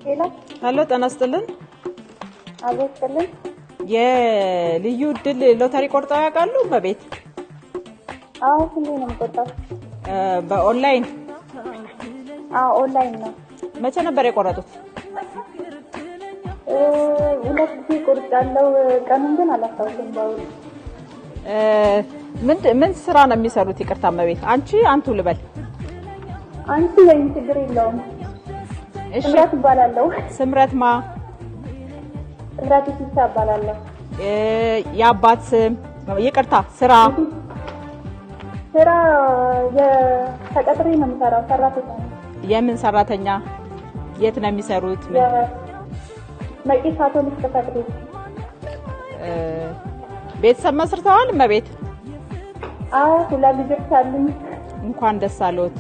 ሄሎ ጤና ይስጥልን። አበስከልን የልዩ ድል ሎተሪ ቆርጠው ያውቃሉ? በቤት ሁሌ ነው የምቆርጠው። በኦንላይን? ኦንላይን ነው። መቼ ነበር የቆረጡት? ሁለት ጊዜ ቆርጫለሁ። ቀኑን ግን አላስታውስም። ምን ስራ ነው የሚሰሩት? ይቅርታ መቤት አንቱ ልበል። አንቺ ወይም ችግር የለውም። እሺ ስምረት እባላለሁ። ስምረት ማ? ስምረት እባላለሁ። የአባት ስም? ይቅርታ ስራ ተቀጥሬ ነው የምሰራው። ሰራተኛ። የምን ሰራተኛ? የት ነው የሚሰሩት? መቂ ካቶሊክ ተቀጥሬ። ቤተሰብ መስርተዋል መቤት? ሁለት ልጆች አሉኝ። እንኳን ደስ አለዎት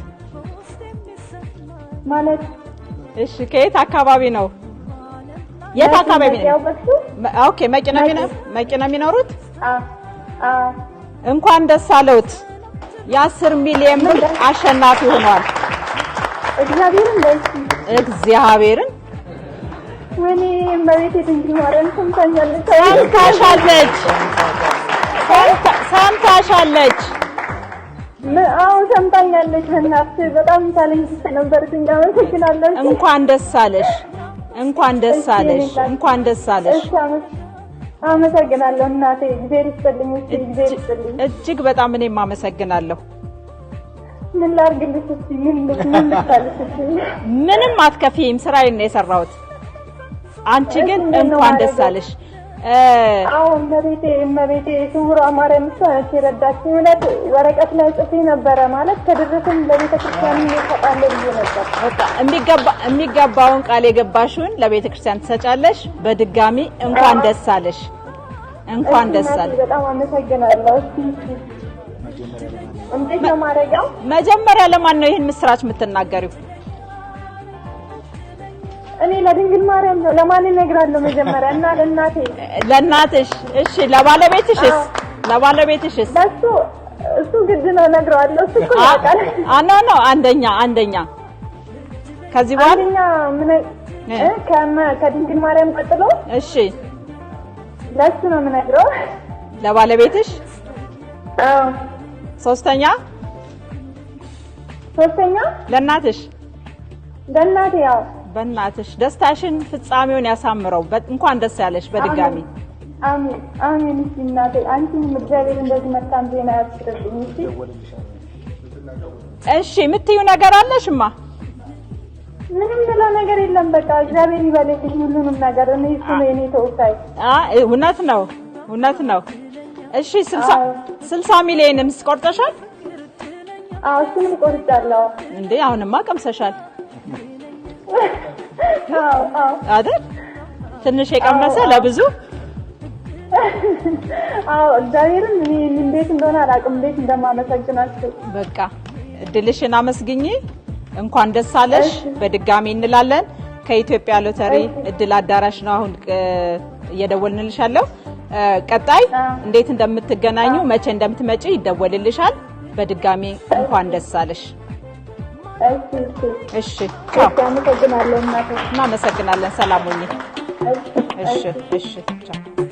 ማለት። እሺ ከየት አካባቢ ነው? የት አካባቢ ነው? ኦኬ መቂ ነው የሚኖሩት? እንኳን ደስ አለዎት። የ10 ሚሊዮን ብር አሸናፊ ሆኗል። እግዚአብሔርን ወኔ መቤት ድንግል ማርያም ሰምታኛለች። ሰምታሻለች። ሰምታኛለች። በእናትህ በጣም ታለንት ነበር። አመሰግናለሁ። እንኳን ደስ አለሽ። እንኳን ደስ አለሽ። እንኳን ደስ አለሽ። አመሰግናለሁ እናቴ። እግዚአብሔር ይስጥልኝ። እግዚአብሔር ይስጥልኝ። እጅግ በጣም እኔም አመሰግናለሁ። ምን ላድርግልሽ? እስቲ ምን ልታልሽ? ምንም አትከፊም። ስራዬን ነው የሰራሁት። አንቺ ግን እንኳን ደስ አለሽ። እመቤቴ ስውሯ ማርያም እሷ የረዳችኝ። እውነት ወረቀት ላይ ጽፌ ነበረ ማለት ከደረሰኝ ለቤተክርስቲያን ይሰጣል ብዬ ነበር። በቃ የሚገባውን ቃል የገባሽውን ለቤተክርስቲያን ትሰጫለሽ። በድጋሚ እንኳን ደስ አለሽ። እንኳን ደስ አለሽ። በጣም አመሰግናለሁ። እንዴት ነው ማረጋው? መጀመሪያ ለማን ነው ይሄን ምስራች የምትናገሪው? እኔ ለድንግል ማርያም ነው። ለማን እነግራለሁ? መጀመሪያ እና ለእናቴ። ለእናትሽ? እሺ ለባለቤትሽስ? ለባለቤትሽስ? እሱ ግድ ነው እነግረዋለሁ። እሱ እኮ ያውቃል። ኖ አንደኛ ከዚህ በኋላ ከድንግል ማርያም ቀጥሎ እሺ ለሱ ነው የምነግረው። ለባለቤትሽ? ሶስተኛ ለእናትሽ? ለእናቴ። በእናትሽ ደስታሽን ፍጻሜውን ያሳምረው። እንኳን ደስ ያለሽ በድጋሚ። አሜን። እሺ እናቴ፣ አንቺንም እግዚአብሔር እንደዚህ መልካም ዜና ያስረዳኝ። እሺ የምትይው ነገር አለሽማ? ምንም ብለው ነገር የለም። በቃ እግዚአብሔር ይበልልኝ ሁሉንም ነገር። እኔ እሱ ነው የኔ ተወካይ። እውነት ነው። እሺ 60 ሚሊዮንስ ቆርጠሻል? እሱንም ቆርጫለሁ። እንዴ አሁንማ ቀምሰሻል አይደል? ትንሽ የቀመሰ ለብዙ። እግዚአብሔርን እኔ እንዴት እንደሆነ አላውቅም፣ እንዴት እንደማመሰግናችሁ። በቃ እድልሽን አመስግኚ። እንኳን ደስ አለሽ በድጋሚ እንላለን። ከኢትዮጵያ ሎተሪ እድል አዳራሽ ነው አሁን እየደወልንልሻለሁ። ቀጣይ እንዴት እንደምትገናኙ መቼ እንደምትመጪ ይደወልልሻል። በድጋሚ እንኳን ደስ አለሽ። እሺ አመሰግናለሁ እናቴ። እናመሰግናለን። ሰላም ሁኚ። እሺ ቻው።